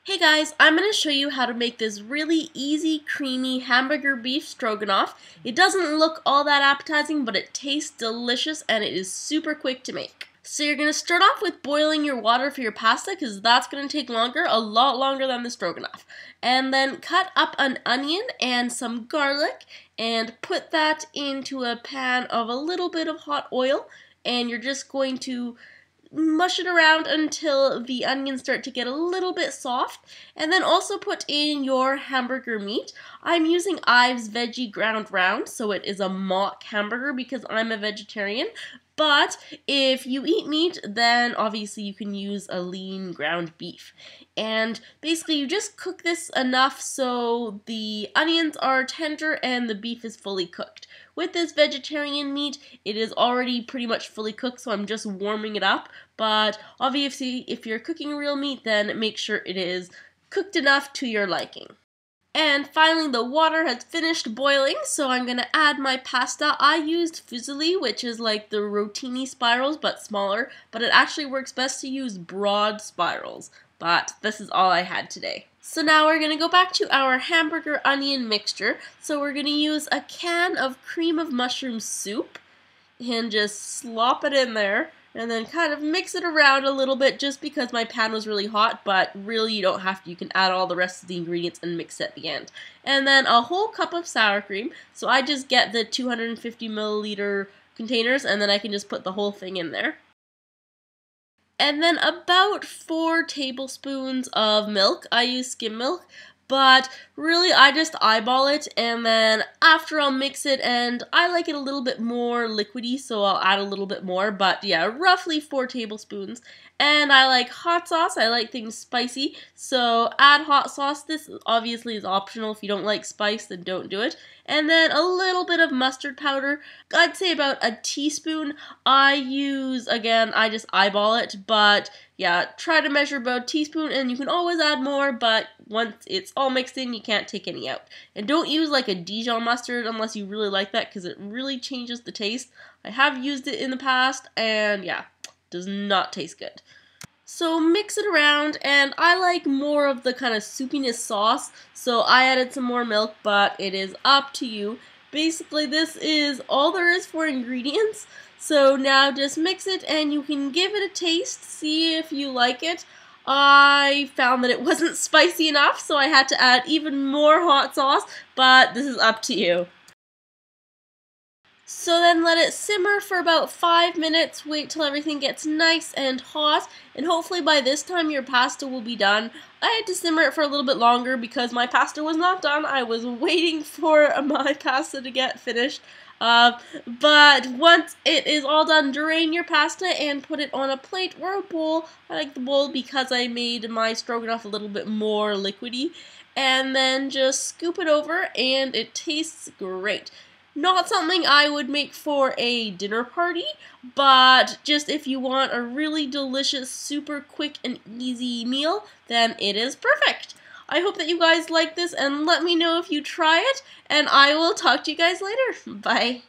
Hey guys, I'm going to show you how to make this really easy, creamy hamburger beef stroganoff. It doesn't look all that appetizing, but it tastes delicious and it is super quick to make. So you're going to start off with boiling your water for your pasta because that's going to take longer, a lot longer than the stroganoff. And then cut up an onion and some garlic and put that into a pan of a little bit of hot oil, and you're just going to mush it around until the onions start to get a little bit soft, and then also put in your hamburger meat. I'm using Yves Veggie Ground Round, so it is a mock hamburger because I'm a vegetarian. But if you eat meat, then obviously you can use a lean ground beef. And basically you just cook this enough so the onions are tender and the beef is fully cooked. With this vegetarian meat, it is already pretty much fully cooked, so I'm just warming it up. But obviously if you're cooking real meat, then make sure it is cooked enough to your liking. And finally, the water has finished boiling, so I'm going to add my pasta. I used fusilli, which is like the rotini spirals, but smaller, but it actually works best to use broad spirals. But this is all I had today. So now we're going to go back to our hamburger onion mixture. So we're going to use a can of cream of mushroom soup and just slop it in there. And then kind of mix it around a little bit just because my pan was really hot, but really you don't have to. You can add all the rest of the ingredients and mix it at the end. And then a whole cup of sour cream. So I just get the 250 milliliter containers and then I can just put the whole thing in there. And then about 4 tablespoons of milk. I use skim milk. But really, I just eyeball it, and then after I'll mix it, and I like it a little bit more liquidy, so I'll add a little bit more, but yeah, roughly 4 tablespoons. And I like hot sauce. I like things spicy, so add hot sauce. This obviously is optional. If you don't like spice, then don't do it. And then a little bit of mustard powder. I'd say about a teaspoon. I use, again, I just eyeball it, but yeah, try to measure about a teaspoon, and you can always add more, but once it's all mixed in, you can't take any out. And don't use like a Dijon mustard unless you really like that, because it really changes the taste. I have used it in the past, and yeah, does not taste good. So mix it around, and I like more of the kind of soupiness sauce, so I added some more milk, but it is up to you. Basically, this is all there is for ingredients. So now just mix it and you can give it a taste, see if you like it. I found that it wasn't spicy enough, so I had to add even more hot sauce, but this is up to you. So then let it simmer for about 5 minutes, wait till everything gets nice and hot, and hopefully by this time your pasta will be done. I had to simmer it for a little bit longer because my pasta was not done. I was waiting for my pasta to get finished. But once it is all done, drain your pasta and put it on a plate or a bowl. I like the bowl because I made my stroganoff a little bit more liquidy. And then just scoop it over and it tastes great. Not something I would make for a dinner party, but just if you want a really delicious, super quick and easy meal, then it is perfect. I hope that you guys like this and let me know if you try it, and I will talk to you guys later. Bye.